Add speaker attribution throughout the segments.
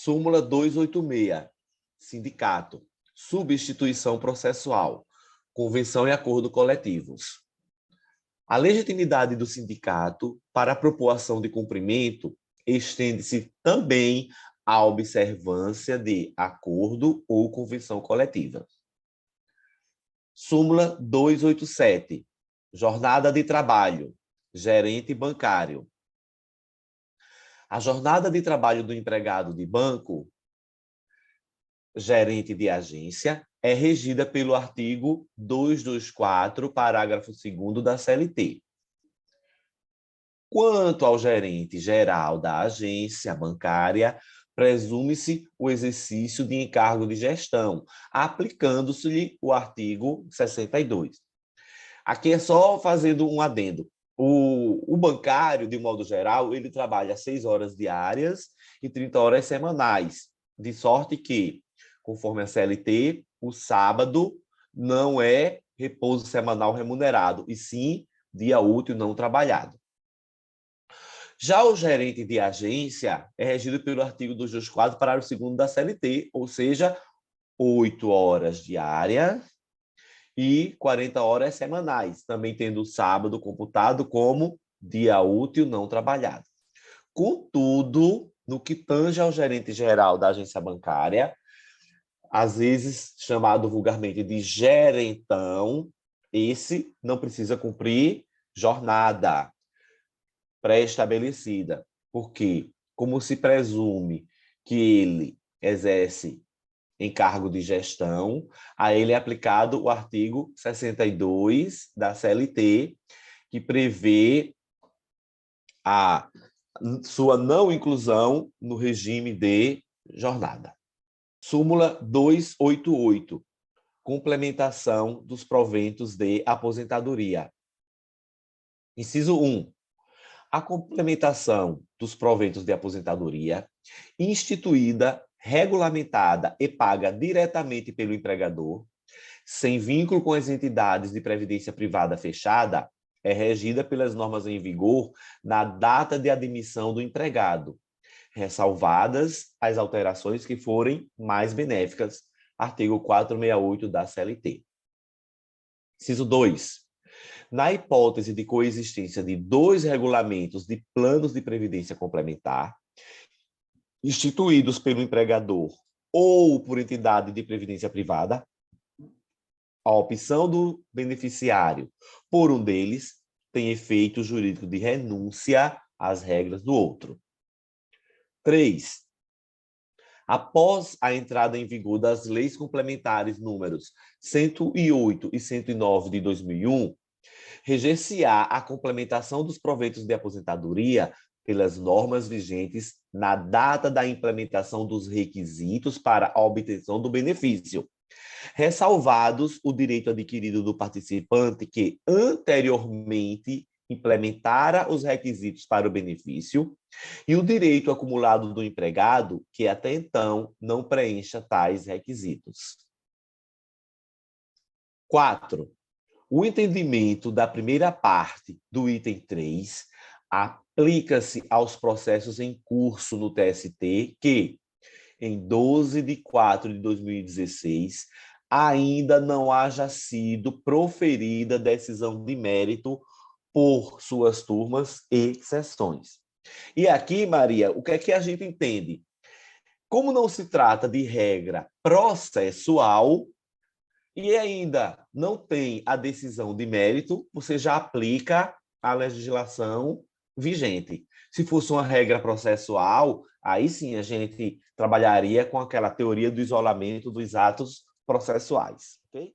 Speaker 1: Súmula 286, sindicato, substituição processual, convenção e acordo coletivos. A legitimidade do sindicato para a proposta de cumprimento estende-se também à observância de acordo ou convenção coletiva. Súmula 287, jornada de trabalho, gerente bancário. A jornada de trabalho do empregado de banco, gerente de agência, é regida pelo artigo 224, parágrafo 2º da CLT. Quanto ao gerente geral da agência bancária, presume-se o exercício de encargo de gestão, aplicando-se-lhe o artigo 62. Aqui é só fazendo um adendo. O bancário, de modo geral, ele trabalha 6 horas diárias e 30 horas semanais, de sorte que, conforme a CLT, o sábado não é repouso semanal remunerado, e sim dia útil não trabalhado. Já o gerente de agência é regido pelo artigo 224, parágrafo 2º da CLT, ou seja, 8 horas diárias e 40 horas semanais, também tendo o sábado computado como dia útil não trabalhado. Contudo, no que tange ao gerente geral da agência bancária, às vezes chamado vulgarmente de gerentão, esse não precisa cumprir jornada pré-estabelecida, porque, como se presume que ele exerce encargo de gestão, a ele é aplicado o artigo 62 da CLT, que prevê a sua não inclusão no regime de jornada. Súmula 288, complementação dos proventos de aposentadoria. Inciso 1. A complementação dos proventos de aposentadoria, instituída, regulamentada e paga diretamente pelo empregador, sem vínculo com as entidades de previdência privada fechada, é regida pelas normas em vigor na data de admissão do empregado, ressalvadas as alterações que forem mais benéficas, artigo 468 da CLT. Inciso 2. Na hipótese de coexistência de 2 regulamentos de planos de previdência complementar, instituídos pelo empregador ou por entidade de previdência privada, a opção do beneficiário por um deles tem efeito jurídico de renúncia às regras do outro. 3. Após a entrada em vigor das leis complementares números 108 e 109 de 2001, reger-se-á a complementação dos proventos de aposentadoria pelas normas vigentes na data da implementação dos requisitos para a obtenção do benefício, ressalvados o direito adquirido do participante que anteriormente implementara os requisitos para o benefício e o direito acumulado do empregado que até então não preencha tais requisitos. 4. O entendimento da primeira parte do item 3 aplica-se aos processos em curso no TST que, em 12 de 4 de 2016, ainda não haja sido proferida decisão de mérito por suas turmas e sessões. E aqui, Maria, o que é que a gente entende? Como não se trata de regra processual, e ainda não tem a decisão de mérito, você já aplica a legislação vigente. Se fosse uma regra processual, aí sim a gente trabalharia com aquela teoria do isolamento dos atos processuais. Okay?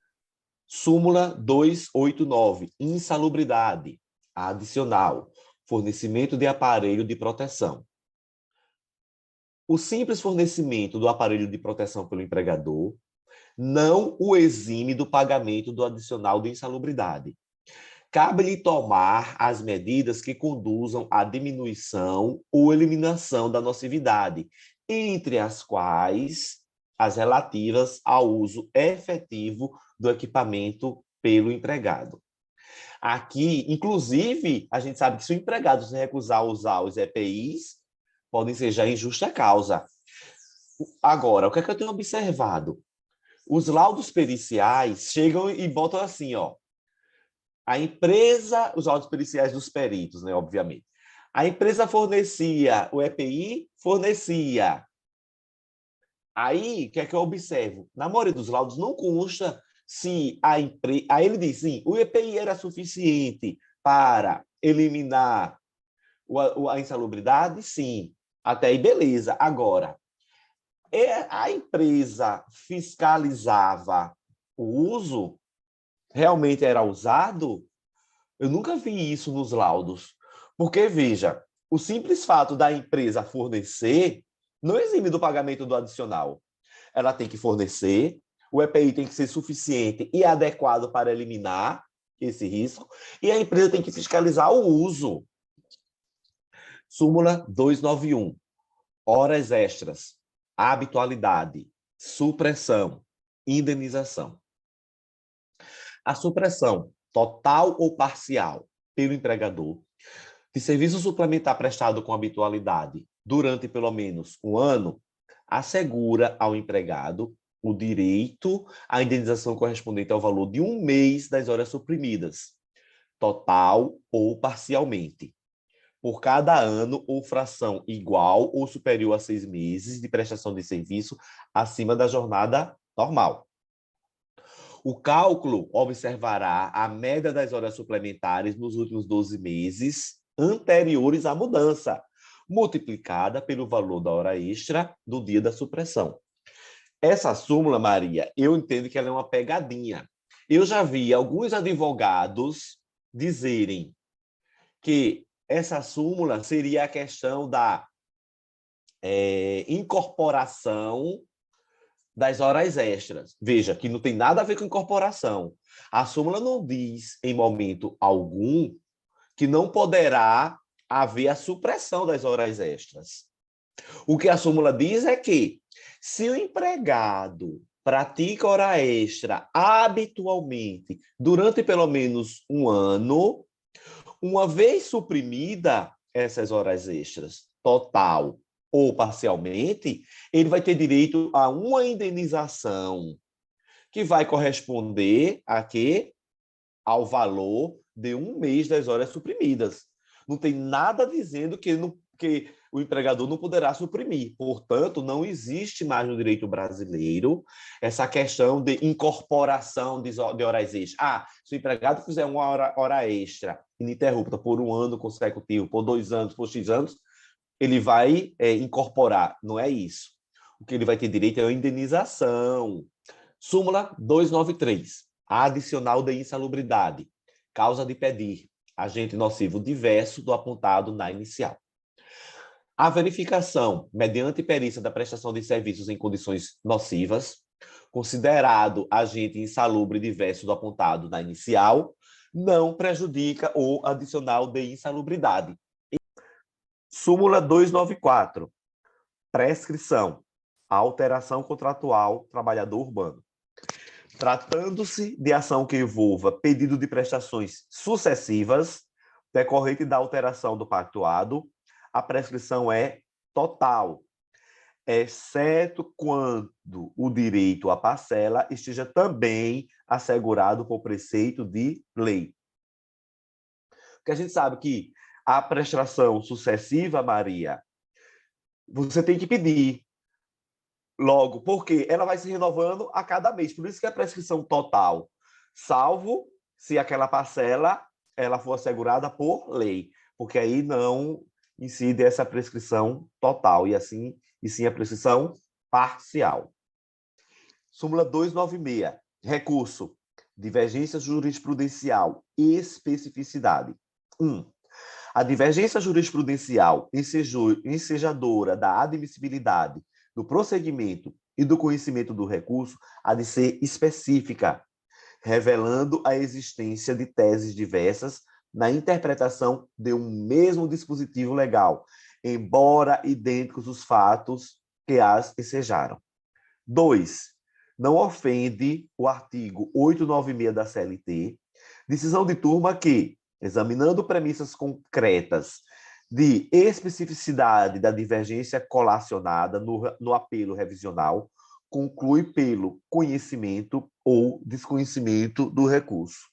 Speaker 1: Súmula 289, insalubridade adicional, fornecimento de aparelho de proteção. O simples fornecimento do aparelho de proteção pelo empregador não o exime do pagamento do adicional de insalubridade. Cabe-lhe tomar as medidas que conduzam à diminuição ou eliminação da nocividade, entre as quais as relativas ao uso efetivo do equipamento pelo empregado. Aqui, inclusive, a gente sabe que se o empregado se recusar a usar os EPIs, podem ser já em justa causa. Agora, o que é que eu tenho observado? Os laudos periciais chegam e botam assim, ó. A empresa, os laudos periciais dos peritos, né, obviamente. A empresa fornecia, o EPI fornecia. Aí, o que é que eu observo? Na maioria dos laudos não consta se a empresa... Aí ele diz, sim, o EPI era suficiente para eliminar a insalubridade? Sim. Até aí, beleza. Agora, a empresa fiscalizava o uso? Realmente era usado? Eu nunca vi isso nos laudos. Porque, veja, o simples fato da empresa fornecer não exime do pagamento do adicional. Ela tem que fornecer, o EPI tem que ser suficiente e adequado para eliminar esse risco, e a empresa tem que fiscalizar o uso. Súmula 291. Horas extras, habitualidade, supressão, indenização. A supressão, total ou parcial, pelo empregador, de serviço suplementar prestado com habitualidade durante pelo menos um ano, assegura ao empregado o direito à indenização correspondente ao valor de um mês das horas suprimidas, total ou parcialmente, por cada ano ou fração igual ou superior a 6 meses de prestação de serviço acima da jornada normal. O cálculo observará a média das horas suplementares nos últimos 12 meses anteriores à mudança, multiplicada pelo valor da hora extra do dia da supressão. Essa súmula, Maria, eu entendo que ela é uma pegadinha. Eu já vi alguns advogados dizerem que essa súmula seria a questão da incorporação das horas extras. Veja, que não tem nada a ver com incorporação. A súmula não diz, em momento algum, que não poderá haver a supressão das horas extras. O que a súmula diz é que, se o empregado pratica hora extra habitualmente durante pelo menos um ano, uma vez suprimida essas horas extras, total ou parcialmente, ele vai ter direito a uma indenização que vai corresponder a quê? Ao valor de um mês das horas suprimidas. Não tem nada dizendo que o empregador não poderá suprimir. Portanto, não existe mais no direito brasileiro essa questão de incorporação de horas extras. Se o empregado fizer uma hora extra ininterrupta por um ano consecutivo, por 2 anos, por X anos, ele vai incorporar. Não é isso. O que ele vai ter direito é a indenização. Súmula 293. Adicional de insalubridade. Causa de pedir. Agente nocivo diverso do apontado na inicial. A verificação, mediante perícia da prestação de serviços em condições nocivas, considerado agente insalubre diverso do apontado na inicial, não prejudica o adicional de insalubridade. Súmula 294. Prescrição. Alteração contratual trabalhador urbano. Tratando-se de ação que envolva pedido de prestações sucessivas, decorrente da alteração do pactuado, a prescrição é total, exceto quando o direito à parcela esteja também assegurado por preceito de lei. Porque a gente sabe que a prestação sucessiva, Maria, você tem que pedir logo, porque ela vai se renovando a cada mês. Por isso que a prescrição total, salvo se aquela parcela ela for assegurada por lei, porque aí não incide essa prescrição total, e sim a prescrição parcial. Súmula 296. Recurso. Divergência jurisprudencial. Especificidade. 1. A divergência jurisprudencial ensejadora da admissibilidade, do prosseguimento e do conhecimento do recurso há de ser específica, revelando a existência de teses diversas na interpretação de um mesmo dispositivo legal, embora idênticos os fatos que as ensejaram. 2. Não ofende o artigo 896 da CLT, decisão de turma que, examinando premissas concretas de especificidade da divergência colacionada no apelo revisional conclui pelo conhecimento ou desconhecimento do recurso.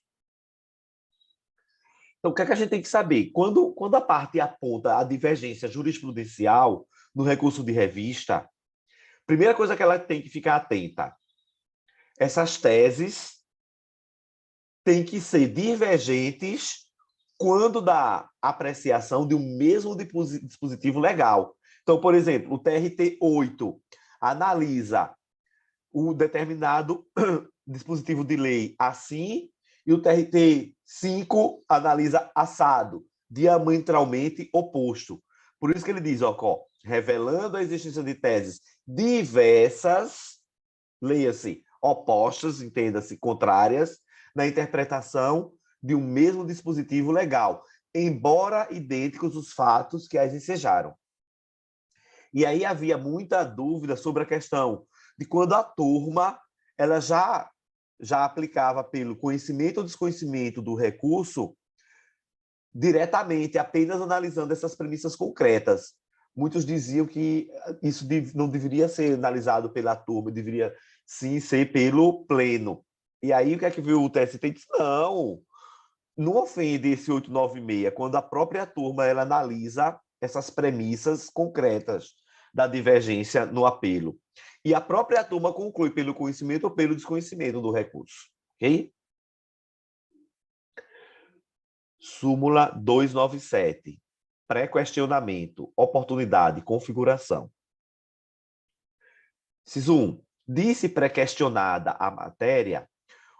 Speaker 1: Então, o que é que a gente tem que saber? Quando a parte aponta a divergência jurisprudencial no recurso de revista, primeira coisa que ela tem que ficar atenta, essas teses têm que ser divergentes quando da apreciação de um mesmo dispositivo legal. Então, por exemplo, o TRT 8 analisa o determinado dispositivo de lei assim, e o TRT 5 analisa assado, diametralmente oposto. Por isso que ele diz, ó, revelando a existência de teses diversas, leia-se, opostas, entenda-se, contrárias, na interpretação de um mesmo dispositivo legal, embora idênticos os fatos que as ensejaram. E aí havia muita dúvida sobre a questão de quando a turma ela já aplicava pelo conhecimento ou desconhecimento do recurso diretamente, apenas analisando essas premissas concretas. Muitos diziam que isso não deveria ser analisado pela turma, deveria sim ser pelo pleno. E aí o que é que viu o TST? Disse, não ofende esse 896, quando a própria turma ela analisa essas premissas concretas da divergência no apelo. E a própria turma conclui pelo conhecimento ou pelo desconhecimento do recurso. Ok? Súmula 297. Pré-questionamento, oportunidade, configuração. Inciso 1. Disse pré-questionada a matéria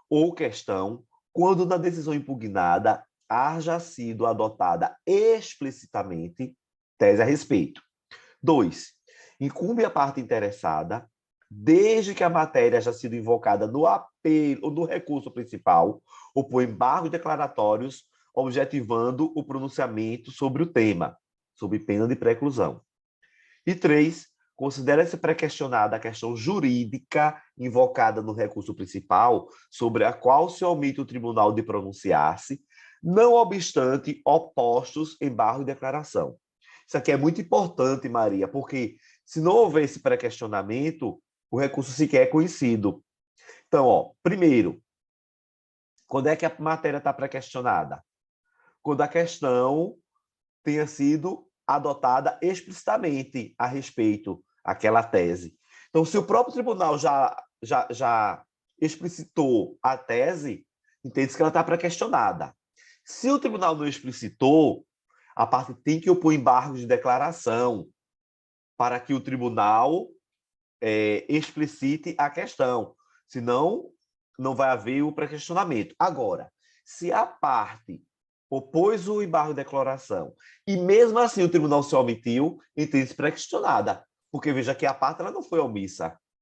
Speaker 1: ou questão quando na decisão impugnada haja sido adotada explicitamente tese a respeito. 2. Incumbe a parte interessada, desde que a matéria haja sido invocada no apelo, no recurso principal, ou por embargos declaratórios, objetivando o pronunciamento sobre o tema, sob pena de preclusão. E 3. Considera-se pré-questionada a questão jurídica invocada no recurso principal, sobre a qual se omite o tribunal de pronunciar-se, não obstante opostos embargo e declaração. Isso aqui é muito importante, Maria, porque se não houver esse pré-questionamento, o recurso sequer é conhecido. Então, primeiro, quando é que a matéria está pré-questionada? Quando a questão tenha sido adotada explicitamente a respeito daquela tese. Então, se o próprio tribunal já explicitou a tese, entende-se que ela está pré-questionada. Se o tribunal não explicitou, a parte tem que opor embargos de declaração para que o tribunal explicite a questão. Senão, não vai haver o pré-questionamento. Agora, se a parte opôs o embargo de declaração e mesmo assim o tribunal se omitiu, entende-se pré-questionada. Porque veja que a parte ela não foi omissa.